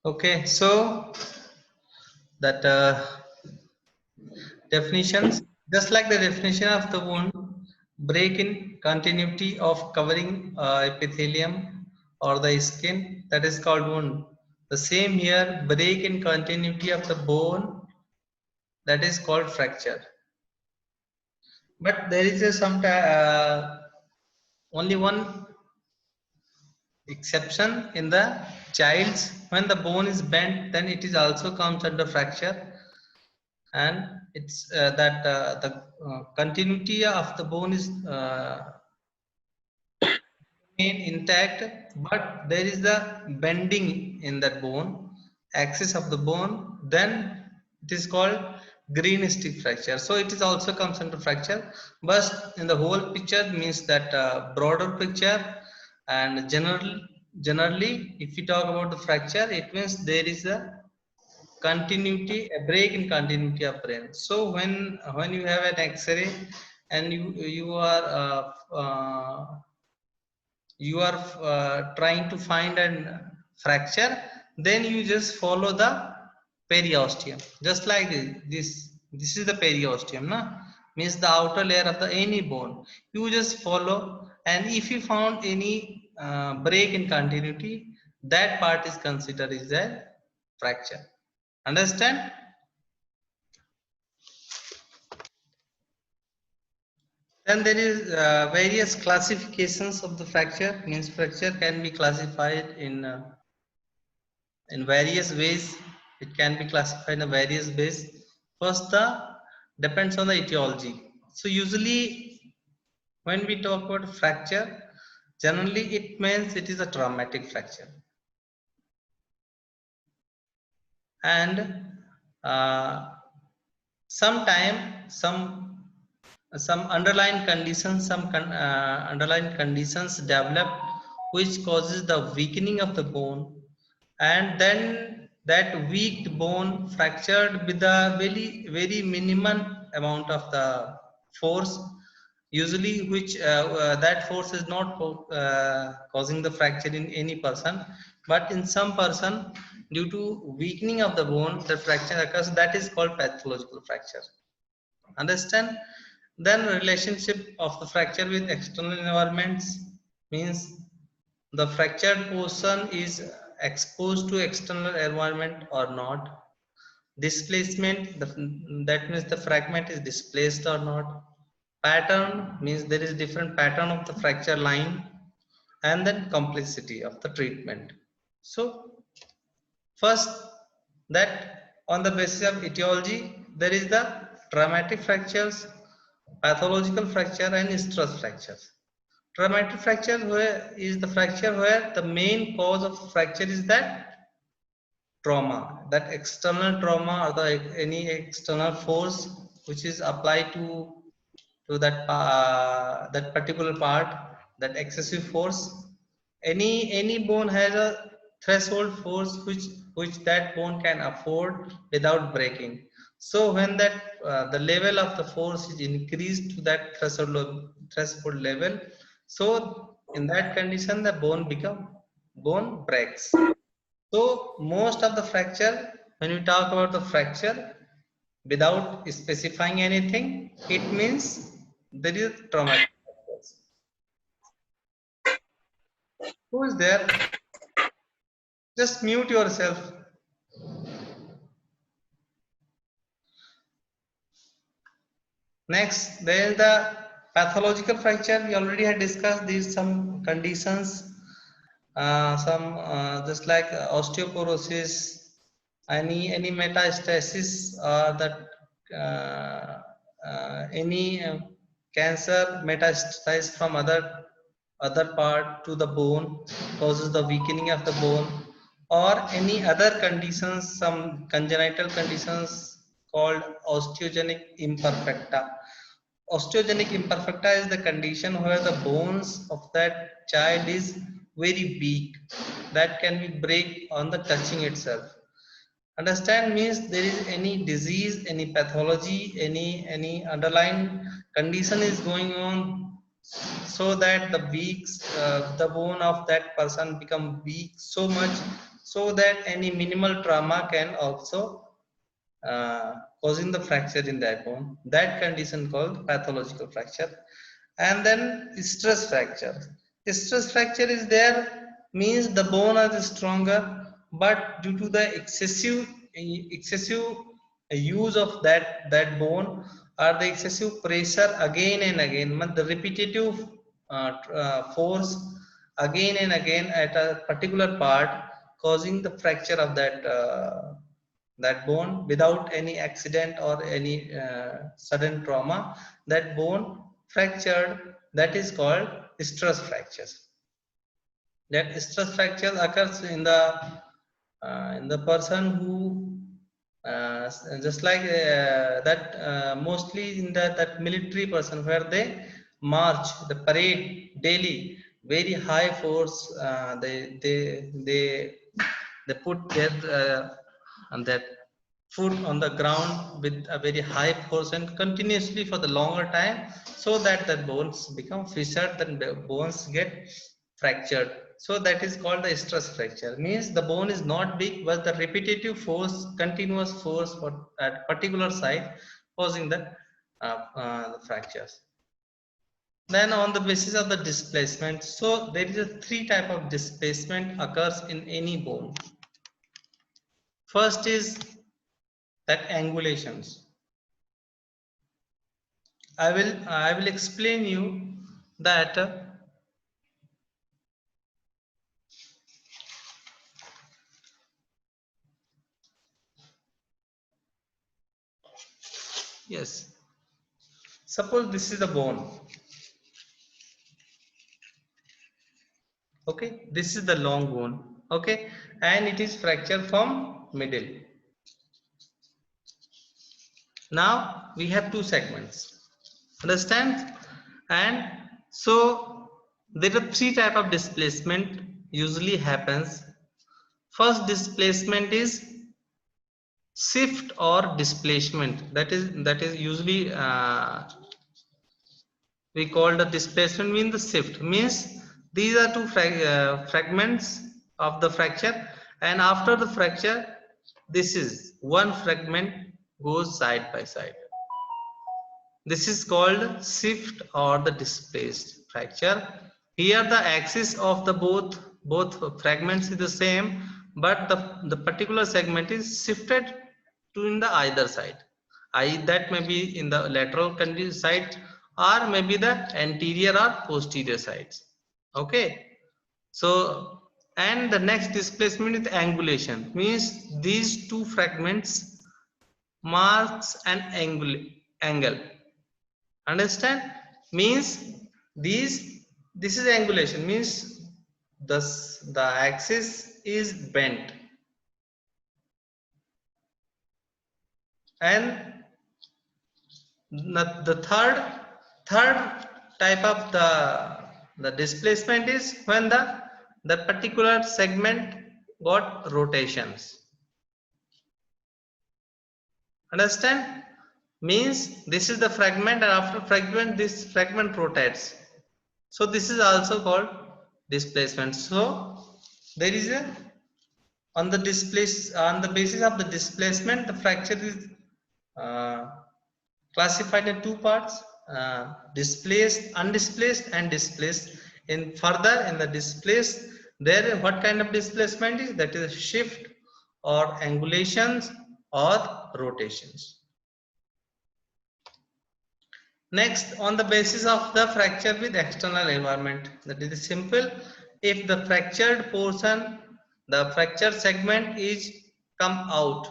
Okay, so that definitions, just like the definition of the wound, break in continuity of covering epithelium or the skin, that is called wound. The same here, break in continuity of the bone, that is called fracture. But there is a only one exception in the child's. When the bone is bent, then it is also comes under fracture, and it's that the continuity of the bone is remain intact, but there is the bending in that bone, axis of the bone, then it is called green stick fracture. So it is also comes under fracture, but in the whole picture means that broader picture. And generally if we talk about the fracture, it means there is a continuity, a break in continuity of brain. So when you have an x-ray and you are trying to find an fracture, then you just follow the periosteum, just like this is the periosteum, na? Means the outer layer of the any bone. You just follow, and if you found any break in continuity, that part is considered as a fracture. Understand? Then there is various classifications of the fracture. Means fracture can be classified in various ways. It can be classified in various ways. First, the depends on the etiology. So usually when we talk about fracture, generally it means it is a traumatic fracture, and uh, sometime some underlying conditions, underlying conditions develop which causes the weakening of the bone, and then that weak bone fractured with a very minimum amount of the force, usually which that force is not causing the fracture in any person, but in some person due to weakening of the bone the fracture occurs. That is called pathological fracture. Understand? Then relationship of the fracture with external environments means the fractured portion is exposed to external environment or not. Displacement, that means the fragment is displaced or not. Pattern means there is different pattern of the fracture line. And then complexity of the treatment. So first, that on the basis of etiology, there is the traumatic fractures, pathological fracture, and stress fractures. Traumatic fracture where is the fracture where the main cause of fracture is that trauma, that external trauma or the any external force which is applied to that particular part, that excessive force. Any bone has a threshold force which that bone can afford without breaking. So when that the level of the force is increased to that threshold level, so in that condition the bone breaks. So most of the fracture, when we talk about the fracture without specifying anything, it means there is traumatic fractures. Who is there? Just mute yourself. Next, there is the pathological fracture. We already had discussed these some conditions, some just like osteoporosis, any metastasis, or that any cancer metastasized from other part to the bone causes the weakening of the bone, or any other conditions, some congenital conditions called osteogenic imperfecta. Osteogenic imperfecta is the condition where the bones of that child is very weak, that can be break on the touching itself. Understand? Means there is any disease, any pathology, any underlying condition is going on, so that the bone of that person become weak so much, so that any minimal trauma can also causing the fracture in that bone. That condition called pathological fracture. And then stress fracture. Stress fracture is there, means the bone is stronger, but due to the excessive use of that bone, or the excessive pressure again and again, the repetitive force again and again at a particular part, causing the fracture of that bone without any accident or any sudden trauma, that bone fractured, that is called stress fractures. That stress fracture occurs in the person who just like that mostly in that military person, where they march the parade daily, very high force, they put their and that foot on the ground with a very high force and continuously for the longer time, so that the bones become fissured, then the bones get fractured. So that is called the stress fracture. Means the bone is not big, but the repetitive force, continuous force for at particular site, causing the fractures. Then on the basis of the displacement, so there is a three type of displacement occurs in any bone. First is that angulations. I will explain you that yes, suppose this is the bone. Okay, this is the long bone. Okay, and it is fractured from middle. Now we have two segments. Understand? And so there are three type of displacement usually happens. First displacement is shift or displacement. That is usually we call the displacement mean the shift, means these are two fragments of the fracture, and after the fracture this is one fragment goes side by side. This is called shift or the displaced fracture. Here the axis of the both fragments is the same, but the particular segment is shifted to in the either side. That may be in the lateral side, or maybe the anterior or posterior sides. Okay. So, and the next displacement is angulation, means these two fragments marks an angle. Understand? Means this is angulation, means the axis is bent, and the third type of the displacement is when the particular segment got rotations. Understand? Means this is the fragment, and after fragment this fragment rotates. So this is also called displacement. So there is a on the basis of the displacement, the fracture is classified in two parts: displaced, undisplaced, and displaced. In further in the displaced, there what kind of displacement is, that is shift or angulations or rotations. Next, on the basis of the fracture with external environment, that is simple. If the fractured portion, the fractured segment is come out,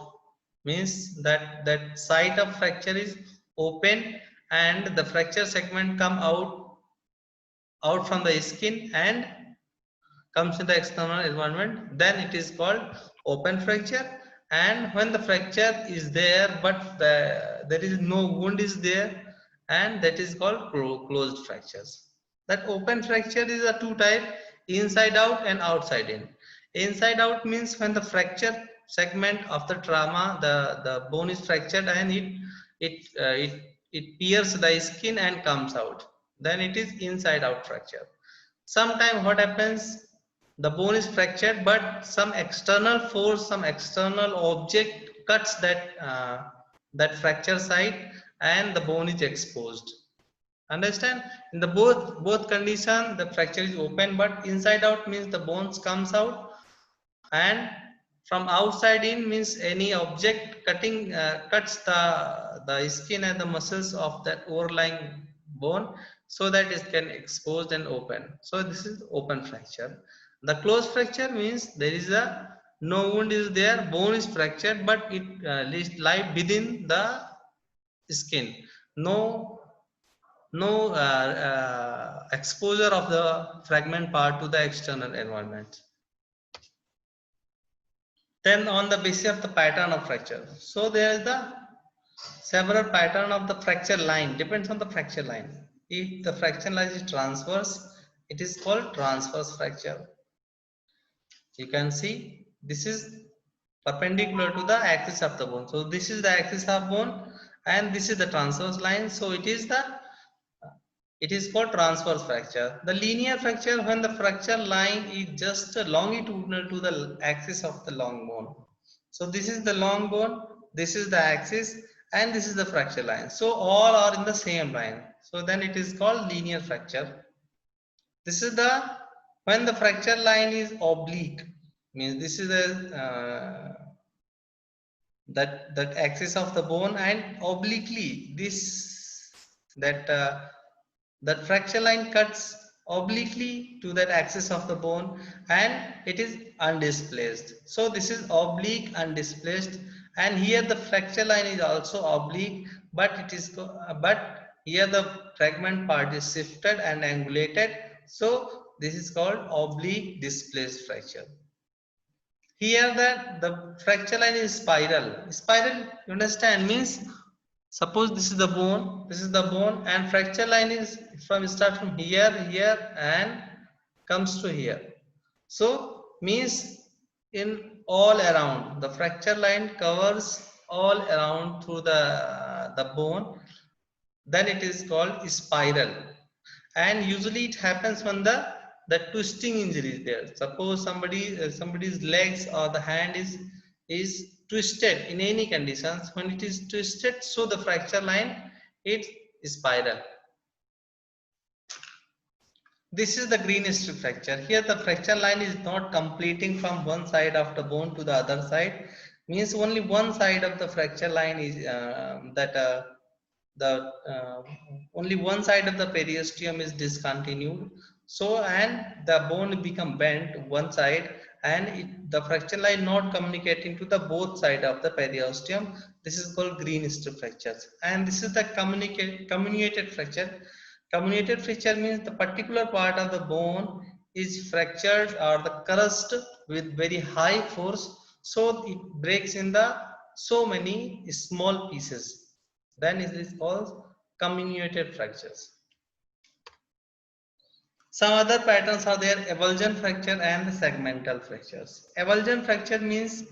means that site of fracture is open and the fracture segment come out from the skin and comes in the external environment, then it is called open fracture. And when the fracture is there but there is no wound is there, and that is called closed fractures. That open fracture is a two type: inside out and outside in. Inside out means when the fracture segment of the trauma, the bone is fractured and it pierces the skin and comes out, then it is inside out fracture. Sometimes what happens, the bone is fractured, but some external force, some external object cuts that fracture site, and the bone is exposed. Understand? In the both condition, the fracture is open, but inside out means the bones comes out, and from outside in means any object cutting cuts the skin and the muscles of that overlying bone, so that it can exposed and open. So this is open fracture. The closed fracture means there is a no wound is there, bone is fractured, but it lie within the skin. No exposure of the fragment part to the external environment. Then on the basis of the pattern of fracture, so there is the several pattern of the fracture line, depends on the fracture line. If the fracture line is transverse, it is called transverse fracture. You can see this is perpendicular to the axis of the bone, so this is the axis of bone and this is the transverse line, so it is called transverse fracture. The linear fracture, when the fracture line is just longitudinal to the axis of the long bone. So this is the long bone, this is the axis, and this is the fracture line. So all are in the same line. So then it is called linear fracture. This is the when the fracture line is oblique, means this is the that axis of the bone, and obliquely this that fracture line cuts obliquely to that axis of the bone, and it is undisplaced. So this is oblique undisplaced, and here the fracture line is also oblique, but it is but here the fragment part is shifted and angulated, so this is called oblique displaced fracture. Here the fracture line is spiral. Spiral, you understand, means suppose this is the bone, this is the bone, and fracture line is start from here, here, and comes to here. So means in all around the fracture line covers all around through the bone. Then it is called spiral, and usually it happens when the twisting injury is there. Suppose somebody's legs or the hand is twisted in any conditions. When it is twisted, so the fracture line is spiral. This is the green strip fracture. Here the fracture line is not completing from one side of the bone to the other side, means only one side of the fracture line is the only one side of the periosteum is discontinued, so and the bone become bent one side, and the fracture line not communicating to the both side of the periosteum. This is called green strip fractures. And this is the comminuted fracture. Comminuted fracture means the particular part of the bone is fractured or the crushed with very high force, so it breaks in the so many small pieces. Then it is called comminuted fractures. Some other patterns are there: avulsion fracture and the segmental fractures. Avulsion fracture means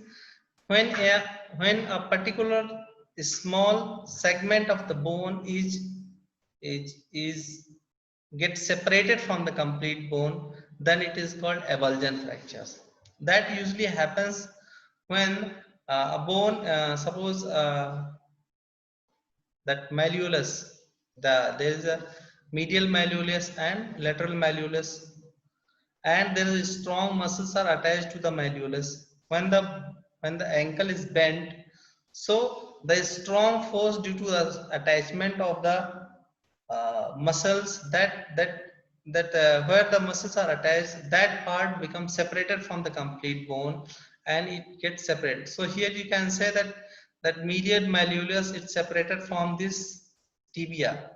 when a particular small segment of the bone is gets separated from the complete bone, then it is called avulsion fractures. That usually happens when a bone, suppose that malleolus, there is a medial malleolus and lateral malleolus, and there is strong muscles are attached to the malleolus. When the ankle is bent, so there is strong force due to the attachment of the muscles, that where the muscles are attached, that part becomes separated from the complete bone and it gets separated. So here you can say that medial malleolus is separated from this tibia.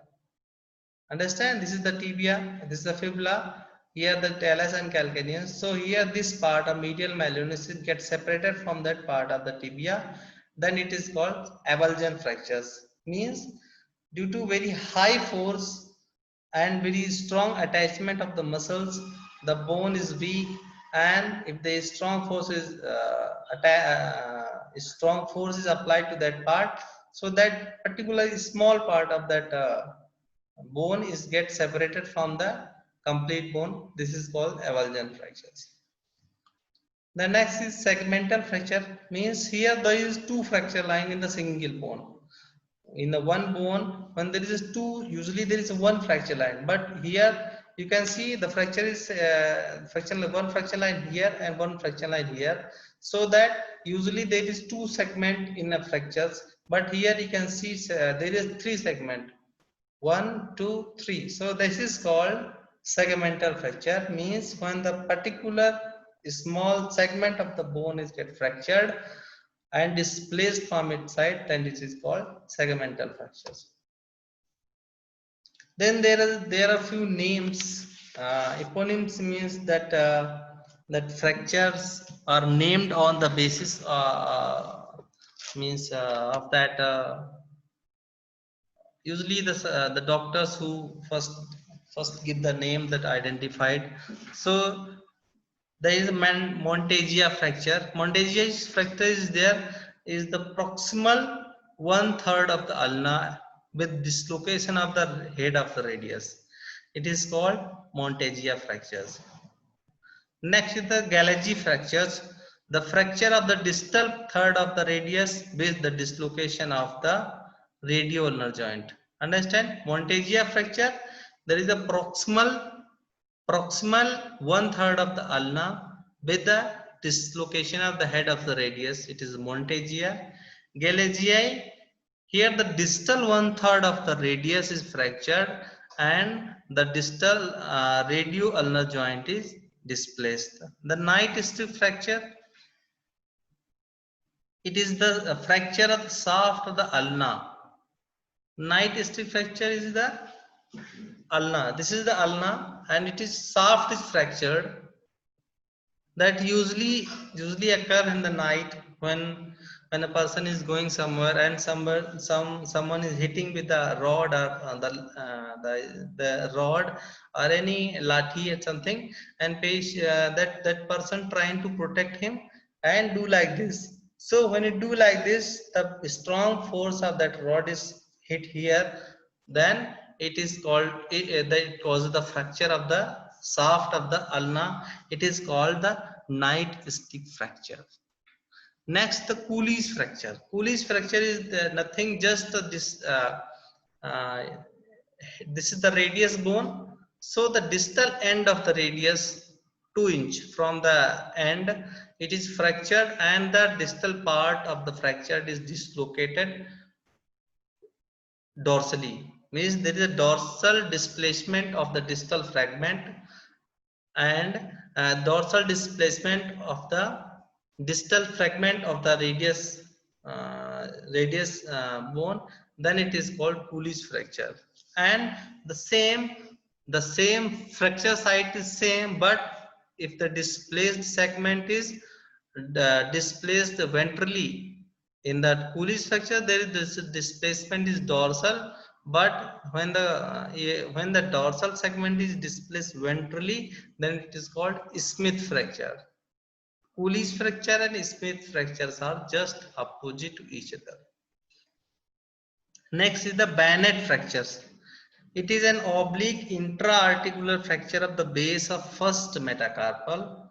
Understand, this is the tibia, this is the fibula, here the talus and calcaneus. So here this part of medial malleolus gets separated from that part of the tibia, then it is called avulsion fractures. Means due to very high force and very strong attachment of the muscles, the bone is weak, and if the strong force is applied to that part, so that particular small part of that bone is get separated from the complete bone. This is called avulsion fractures. The next is segmental fracture, means here there is two fracture line in the single bone. In the one bone, when there is two, usually there is one fracture line, but here you can see the fracture is one fracture line here and one fracture line here, so that usually there is two segment in the fractures, but here you can see there is three segment, 1 2 3. So this is called segmental fracture, means when the particular small segment of the bone is get fractured and displaced from its side, then it is called segmental fractures. Then there are few names. Eponyms means that that fractures are named on the basis means of that. Usually the doctors who first give the name that identified. So there is a Monteggia fracture. Monteggia fracture is there is the proximal 1/3 of the ulna with dislocation of the head of the radius. It is called Monteggia fractures. Next is the Galagi fractures. The fracture of the distal third of the radius with the dislocation of the radioulnar joint. Understand? Monteggia fracture. There is a proximal 1/3 of the ulna with the dislocation of the head of the radius. It is Monteggia. Galagii. Here the distal 1/3 of the radius is fractured and the distal radioulnar joint is displaced. The night strip fracture, it is the fracture of the shaft of the ulna. Night strip fracture is the ulna. This is the ulna and it is shaft is fractured. That usually occur in the night when a person is going somewhere and someone is hitting with a rod or the rod or any lathi or something, and that person trying to protect him and do like this. So when you do like this, the strong force of that rod is hit here, then it is called that causes the fracture of the shaft of the ulna. It is called the night stick fracture. Next, the Cooley's fracture. Cooley's fracture is nothing, just uh, this is the radius bone. So the distal end of the radius 2 inch from the end, it is fractured and the distal part of the fracture is dislocated dorsally. Means there is a dorsal displacement of the distal fragment and dorsal displacement of the distal fragment of the radius bone, then it is called Cooley's fracture. And the same fracture site is same, but if the displaced segment is displaced ventrally, in that Cooley's fracture there is this displacement is dorsal, but when the dorsal segment is displaced ventrally, then it is called Smith fracture. Cooley's fracture and Smith fractures are just opposite to each other. Next is the Bennett fractures. It is an oblique intra-articular fracture of the base of first metacarpal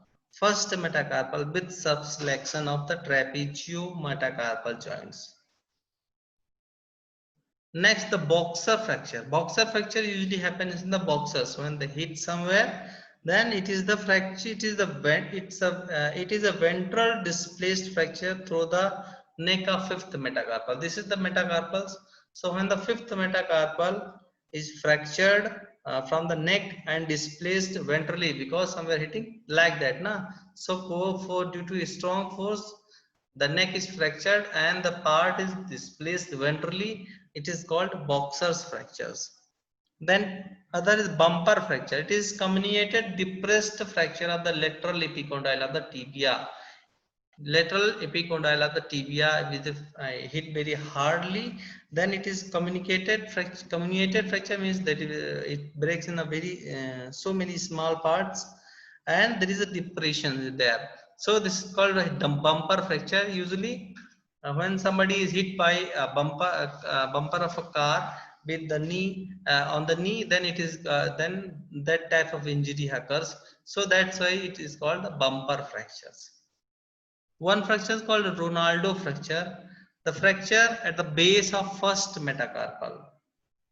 with subluxation of the trapeziometacarpal joints. Next, the boxer fracture. Boxer fracture usually happens in the boxers when they hit somewhere. Then it is the fracture. It is a ventral displaced fracture through the neck of fifth metacarpal. This is the metacarpals. So when the fifth metacarpal is fractured from the neck and displaced ventrally, because somewhere hitting like that, na. So due to a strong force, the neck is fractured and the part is displaced ventrally. It is called boxer's fractures. Then other is bumper fracture. It is comminuted depressed fracture of the lateral epicondyle of the tibia. Lateral epicondyle of the tibia is hit very hardly. Then it is comminuted fracture. Comminuted fracture means that it breaks in a very so many small parts, and there is a depression there. So this is called a bumper fracture. Usually, when somebody is hit by a bumper of a car with the knee on the knee, then it is then that type of injury occurs. So that's why it is called the bumper fractures. One fracture is called Ronaldo fracture, the fracture at the base of first metacarpal,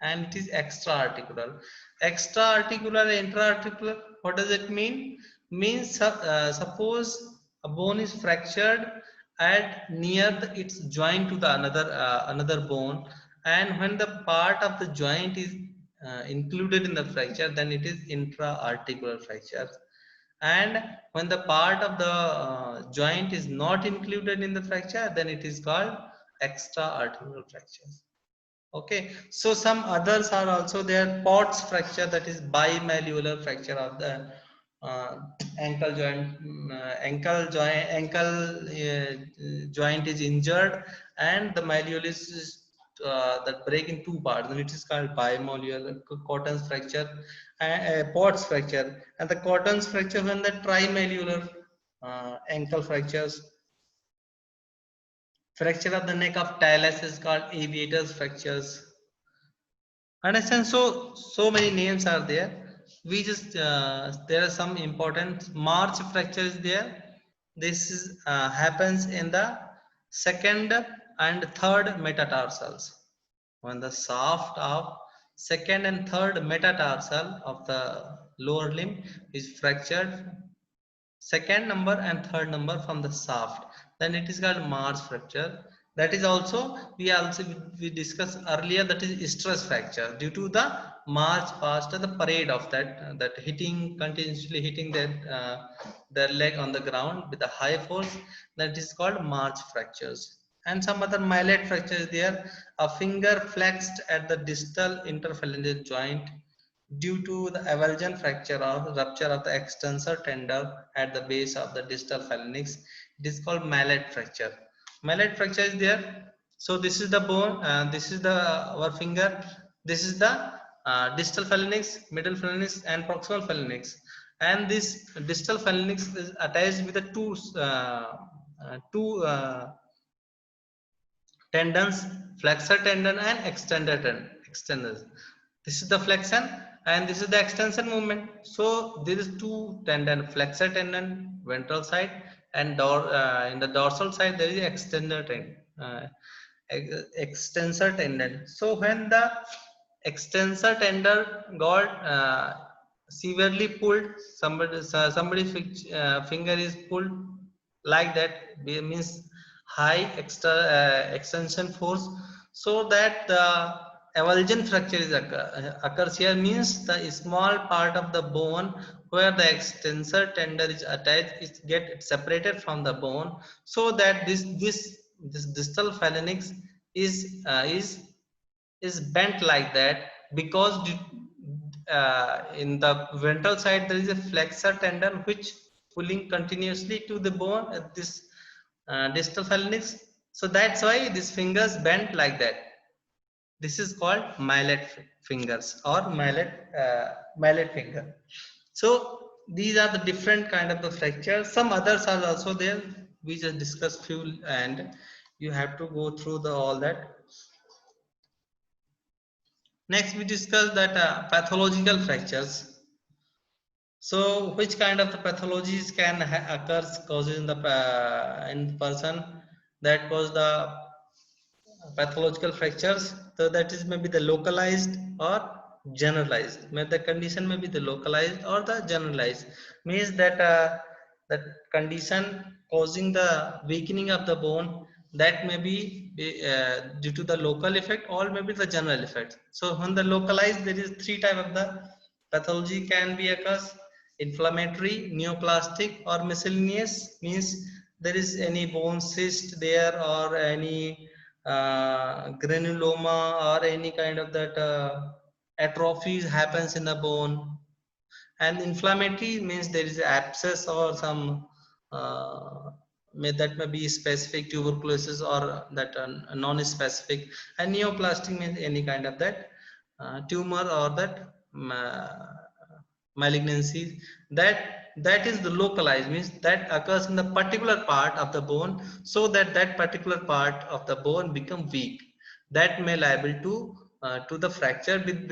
and it is extra-articular. Extra-articular, intra-articular, what does it mean? Means suppose a bone is fractured at near its joint to the another bone, and when the part of the joint is included in the fracture, then it is intra-articular fracture. And when the part of the joint is not included in the fracture, then it is called extra-articular fractures. Okay, so some others are also there. Potts fracture, that is bimalleolar fracture of the uh, ankle joint. Ankle joint is injured, and the malleolus is that break in two parts, and it is called bimalleolar. Cotton's fracture, Potts fracture, and the Cotton's fracture when the trimalleolar ankle fractures. Fracture of the neck of talus is called aviator's fractures. Understand? So many names are there. We just there are some important. March fracture is there. This is happens in the second and third metatarsals. When the shaft of second and third metatarsal of the lower limb is fractured, second number and third number from the shaft, then it is called March fracture. That is also we discussed earlier, that is stress fracture due to the march past the parade of that hitting, continuously hitting their leg on the ground with a high force. That is called March fractures. And some other mallet fracture is there. A finger flexed at the distal interphalangeal joint due to the avulsion fracture or rupture of the extensor tendon at the base of the distal phalanx. It is called mallet fracture. Mallet fracture is there. So this is the bone, this is the our finger, this is the distal phalanx, middle phalanx, and proximal phalanx. And this distal phalanx is attached with the two tendons, flexor tendon and extenders. This is the flexion and this is the extension movement. So there is two tendon, flexor tendon ventral side, and in the dorsal side there is extensor tendon. So when the extensor tendon got severely pulled, somebody's finger is pulled like that, means high extension force, so that the avulsion fracture is occurs here, means the small part of the bone where the extensor tendon is attached is get separated from the bone, so that this distal phalanx is bent like that, because in the ventral side there is a flexor tendon which pulling continuously to the bone at this distal phalanx. So that's why these fingers bent like that. This is called mallet fingers or mallet finger. So these are the different kind of the fractures. Some others are also there. We just discussed few, and you have to go through the all that. Next, we discuss that pathological fractures. So, which kind of the pathologies can occurs causes in the person that cause the pathological fractures? So that is maybe the localized or generalized. Maybe the condition may be the localized or the generalized. Means that that condition causing the weakening of the bone, that may be due to the local effect or maybe the general effect. So when the localized, there is three type of the pathology can be occurs: inflammatory, neoplastic, or miscellaneous. Means there is any bone cyst there, or any granuloma, or any kind of that atrophies happens in the bone. And inflammatory means there is abscess or some that may be specific tuberculosis or that non-specific. And neoplastic means any kind of that tumor or that malignancy, that is the localized, means that occurs in the particular part of the bone, so that that particular part of the bone become weak, that may liable to the fracture with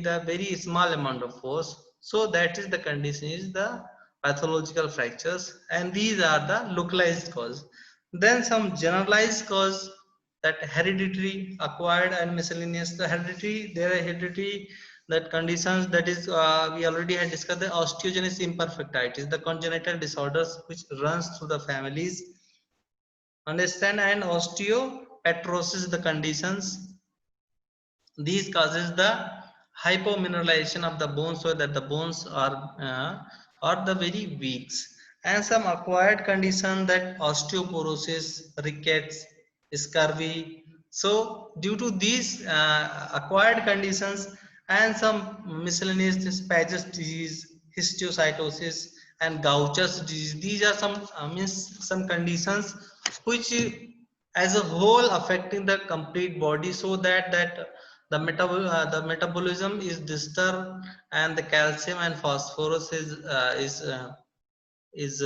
a very small amount of force. So that is the condition, is the pathological fractures, and these are the localized cause. Then some generalized cause, that hereditary, acquired, and miscellaneous. The hereditary, there are hereditary that conditions, that is we already had discussed, the osteogenesis imperfecta. It is the congenital disorders which runs through the families. Understand? And osteopetrosis, the conditions, these causes the hypomineralization of the bones, so that the bones are the very weak. And some acquired condition, that osteoporosis, rickets, scurvy. So due to these acquired conditions, and some miscellaneous, this Paget's disease, histiocytosis, and Gaucher's disease, these are some means some conditions which as a whole affecting the complete body, so that the metabolism is disturbed, and the calcium and phosphorus is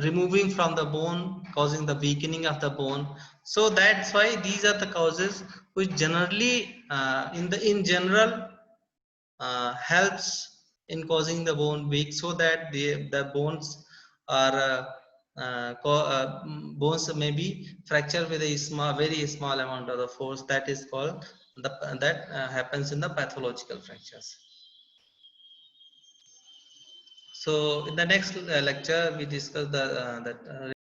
removing from the bone, causing the weakening of the bone. So that's why these are the causes which generally in general helps in causing the bone weak, so that the bones are bones may be fractured with a small, very small amount of the force, that is called that happens in the pathological fractures. So in the next lecture we discuss the that